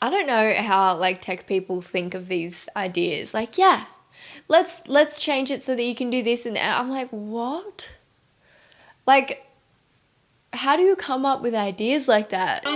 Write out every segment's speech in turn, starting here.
I don't know how like tech people think of these ideas. Like, yeah, let's change it so that you can do this and that. I'm like, what? Like, how do you come up with ideas like that?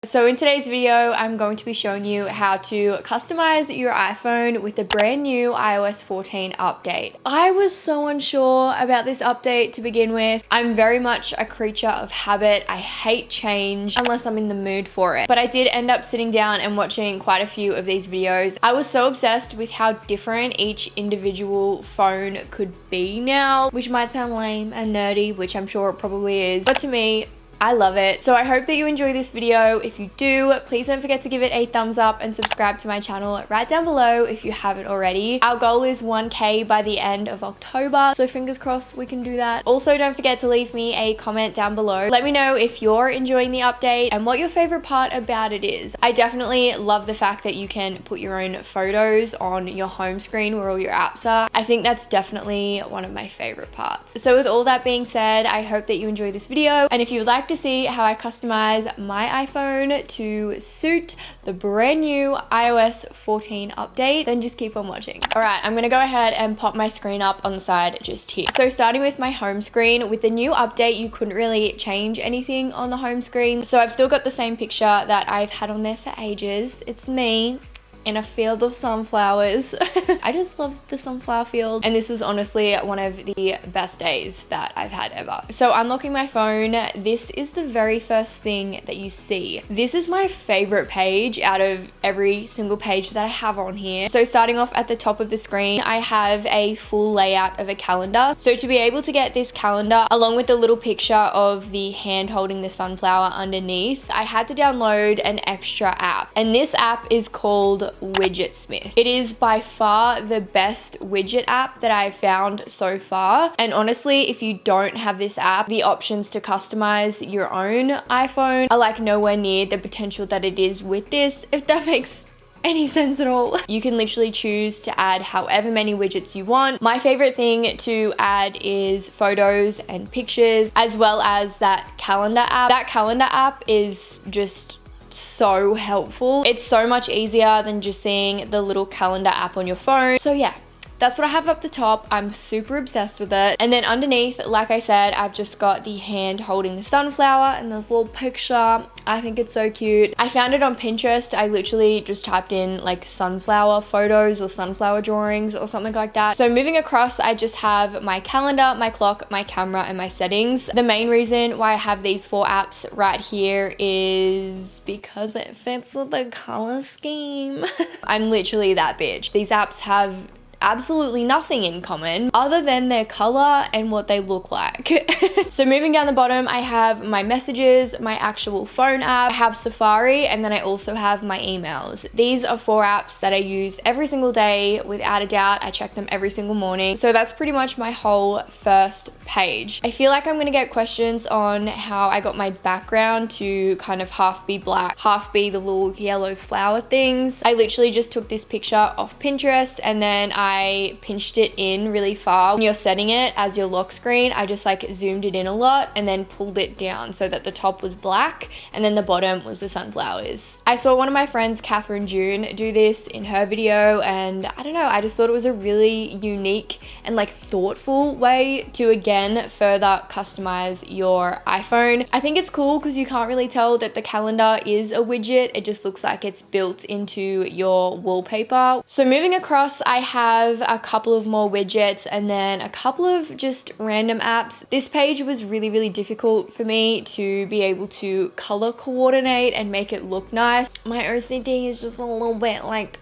So in today's video, I'm going to be showing you how to customize your iPhone with the brand new iOS 14 update. I was so unsure about this update to begin with. I'm very much a creature of habit. I hate change unless I'm in the mood for it. But I did end up sitting down and watching quite a few of these videos. I was so obsessed with how different each individual phone could be now, which might sound lame and nerdy, which I'm sure it probably is. But to me, I love it. So I hope that you enjoy this video. If you do, please don't forget to give it a thumbs up and subscribe to my channel right down below if you haven't already. Our goal is 1K by the end of October, so fingers crossed we can do that. Also, don't forget to leave me a comment down below. Let me know if you're enjoying the update and what your favorite part about it is. I definitely love the fact that you can put your own photos on your home screen where all your apps are. I think that's definitely one of my favorite parts. So with all that being said, I hope that you enjoy this video, and if you would like to see how I customize my iPhone to suit the brand new iOS 14 update, then just keep on watching. All right, I'm gonna go ahead and pop my screen up on the side just here. So starting with my home screen, with the new update, you couldn't really change anything on the home screen. So I've still got the same picture that I've had on there for ages. It's me in a field of sunflowers. I just love the sunflower field, and this was honestly one of the best days that I've had ever. So unlocking my phone, this is the very first thing that you see. This is my favorite page out of every single page that I have on here. So starting off at the top of the screen, I have a full layout of a calendar. So to be able to get this calendar along with the little picture of the hand holding the sunflower underneath, I had to download an extra app, and this app is called WidgetSmith. It is by far the best widget app that I've found so far. And honestly, if you don't have this app, the options to customize your own iPhone are like nowhere near the potential that it is with this, if that makes any sense at all. You can literally choose to add however many widgets you want. My favorite thing to add is photos and pictures, as well as that calendar app. That calendar app is just so helpful. It's so much easier than just seeing the little calendar app on your phone. So yeah, that's what I have up the top. I'm super obsessed with it. And then underneath, like I said, I've just got the hand holding the sunflower and this little picture. I think it's so cute. I found it on Pinterest. I literally just typed in like sunflower photos or sunflower drawings or something like that. So moving across, I just have my calendar, my clock, my camera, and my settings. The main reason why I have these 4 apps right here is because it fits with the color scheme. I'm literally that bitch. These apps have absolutely nothing in common other than their color and what they look like. So moving down the bottom, I have my messages, my actual phone app, I have Safari, and then I also have my emails. These are 4 apps that I use every single day without a doubt. I check them every single morning. So that's pretty much my whole first page. I feel like I'm gonna get questions on how I got my background to kind of half be black, half be the little yellow flower things. I literally just took this picture off Pinterest and then I pinched it in really far. When you're setting it as your lock screen, I just like zoomed it in a lot and then pulled it down so that the top was black and then the bottom was the sunflowers. I saw one of my friends, Catherine June, do this in her video, and I don't know, I just thought it was a really unique and like thoughtful way to again further customize your iPhone. I think it's cool because you can't really tell that the calendar is a widget. It just looks like it's built into your wallpaper. So moving across, I have a couple of more widgets and then a couple of just random apps. This page was really difficult for me to be able to color coordinate and make it look nice. My OCD is just a little bit like,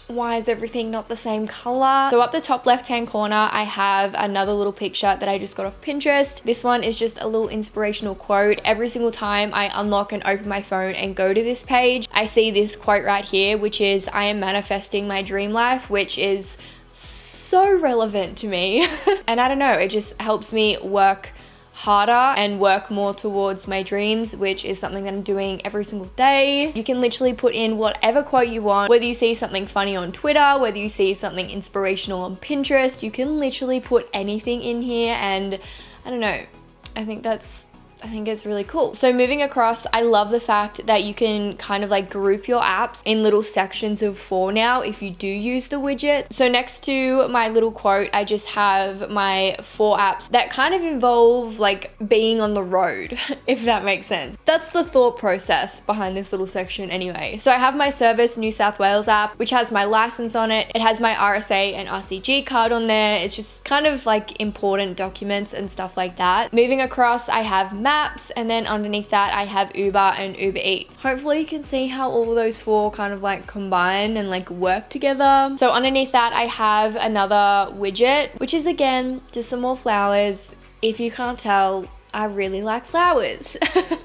why is everything not the same color? So up the top left hand corner, I have another little picture that I just got off Pinterest. This one is just a little inspirational quote. Every single time I unlock and open my phone and go to this page, I see this quote right here, which is, "I am manifesting my dream life," which is so relevant to me. And I don't know, it just helps me work harder and work more towards my dreams, which is something that I'm doing every single day. You can literally put in whatever quote you want, whether you see something funny on Twitter, whether you see something inspirational on Pinterest, you can literally put anything in here, and I don't know. I think it's really cool. So moving across, I love the fact that you can kind of like group your apps in little sections of 4 now if you do use the widget. So next to my little quote, I just have my 4 apps that kind of involve like being on the road, if that makes sense. That's the thought process behind this little section anyway. So I have my Service New South Wales app, which has my license on it. It has my RSA and RCG card on there. It's just kind of like important documents and stuff like that. Moving across, I have Maps, and then underneath that I have Uber and Uber Eats. Hopefully you can see how all of those 4 kind of like combine and like work together. So underneath that I have another widget, which is again just some more flowers. If you can't tell, I really like flowers.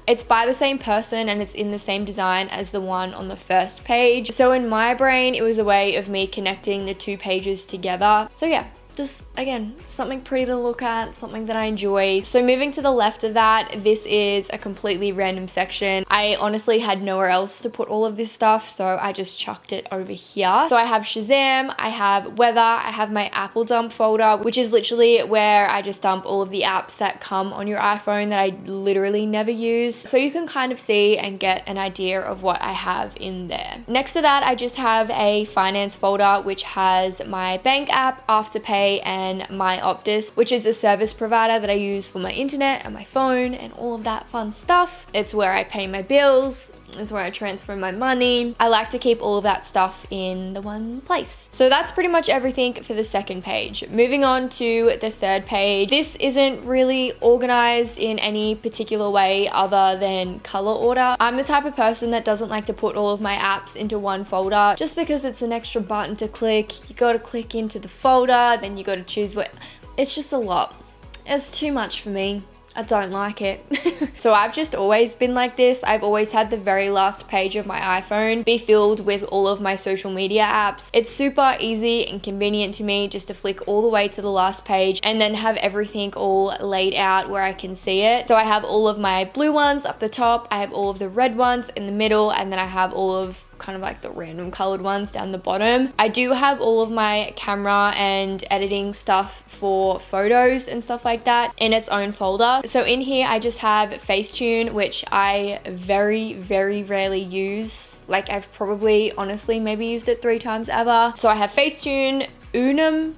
It's by the same person and it's in the same design as the one on the first page. So in my brain, it was a way of me connecting the 2 pages together. So yeah, just again, something pretty to look at, something that I enjoy. So moving to the left of that, this is a completely random section. I honestly had nowhere else to put all of this stuff, so I just chucked it over here. So I have Shazam, I have Weather, I have my Apple dump folder, which is literally where I just dump all of the apps that come on your iPhone that I literally never use. So you can kind of see and get an idea of what I have in there. Next to that, I just have a finance folder, which has my bank app, Afterpay, and my Optus, which is a service provider that I use for my internet and my phone and all of that fun stuff. It's where I pay my bills. It's where I transfer my money. I like to keep all of that stuff in the one place. So that's pretty much everything for the second page. Moving on to the third page. This isn't really organized in any particular way other than color order. I'm the type of person that doesn't like to put all of my apps into one folder just because it's an extra button to click. You got to click into the folder, then you got to choose what. It's just a lot. It's too much for me. I don't like it. So I've just always been like this. I've always had the very last page of my iPhone be filled with all of my social media apps. It's super easy and convenient to me just to flick all the way to the last page and then have everything all laid out where I can see it. So I have all of my blue ones up the top, I have all of the red ones in the middle, and then I have all of kind of like the random colored ones down the bottom. I do have all of my camera and editing stuff for photos and stuff like that in its own folder. So in here I just have Facetune, which I very rarely use. Like I've probably honestly maybe used it 3 times ever. So I have Facetune, Unum,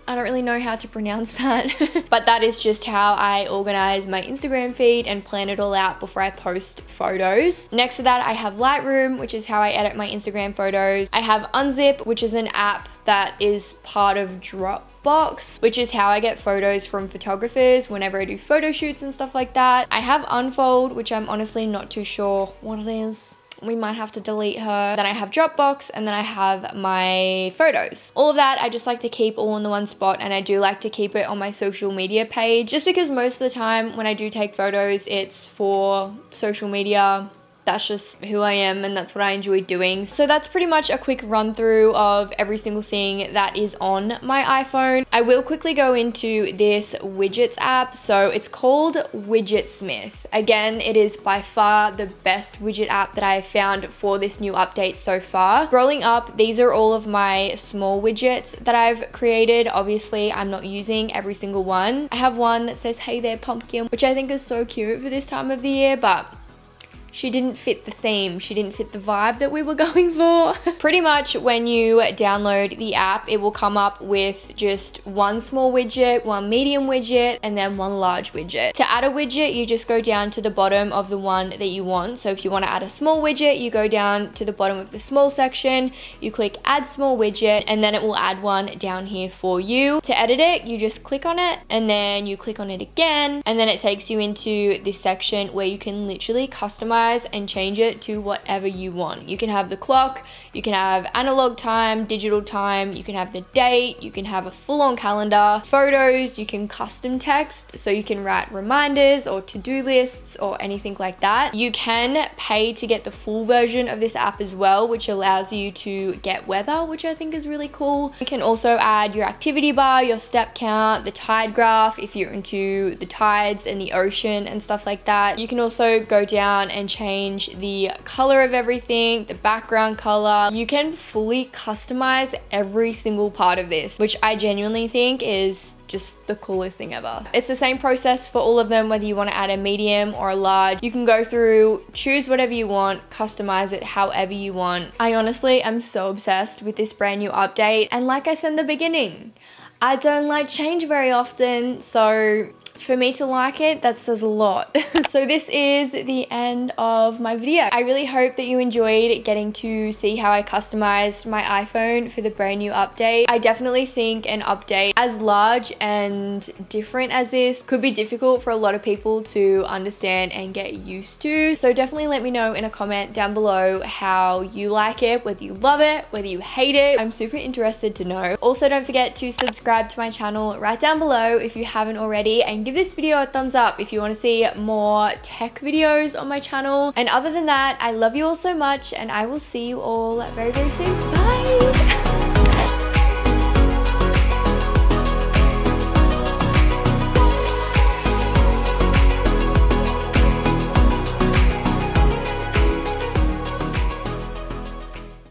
I don't really know how to pronounce that, but that is just how I organize my Instagram feed and plan it all out before I post photos. Next to that, I have Lightroom, which is how I edit my Instagram photos. I have Unzip, which is an app that is part of Dropbox, which is how I get photos from photographers whenever I do photo shoots and stuff like that. I have Unfold, which I'm honestly not too sure what it is. We might have to delete her. Then I have Dropbox, and then I have my photos. All of that I just like to keep all in the one spot, and I do like to keep it on my social media page just because most of the time when I do take photos, it's for social media. That's just who I am and that's what I enjoy doing. So that's pretty much a quick run through of every single thing that is on my iPhone. I will quickly go into this widgets app. So it's called WidgetSmith. Again, it is by far the best widget app that I have found for this new update so far. Scrolling up, these are all of my small widgets that I've created. Obviously, I'm not using every single one. I have one that says, "Hey there, pumpkin," which I think is so cute for this time of the year, but she didn't fit the theme. She didn't fit the vibe that we were going for. Pretty much when you download the app, it will come up with just one small widget, one medium widget, and then one large widget. To add a widget, you just go down to the bottom of the one that you want. So if you want to add a small widget, you go down to the bottom of the small section, you click add small widget, and then it will add one down here for you. To edit it, you just click on it, and then you click on it again, and then it takes you into this section where you can literally customize and change it to whatever you want. You can have the clock, you can have analog time, digital time, you can have the date, you can have a full-on calendar, photos, you can custom text, so you can write reminders or to-do lists or anything like that. You can pay to get the full version of this app as well, which allows you to get weather, which I think is really cool. You can also add your activity bar, your step count, the tide graph if you're into the tides and the ocean and stuff like that. You can also go down and can change the color of everything, the background color. You can fully customize every single part of this, which I genuinely think is just the coolest thing ever. It's the same process for all of them, whether you want to add a medium or a large. You can go through, choose whatever you want, customize it however you want. I honestly am so obsessed with this brand new update, and like I said in the beginning, I don't like change very often, so for me to like it, that says a lot. So this is the end of my video. I really hope that you enjoyed getting to see how I customized my iPhone for the brand new update. I definitely think an update as large and different as this could be difficult for a lot of people to understand and get used to. So definitely let me know in a comment down below how you like it, whether you love it, whether you hate it. I'm super interested to know. Also, don't forget to subscribe to my channel right down below if you haven't already, and give this video a thumbs up if you want to see more tech videos on my channel. And other than that, I love you all so much, and I will see you all very, very soon. Bye!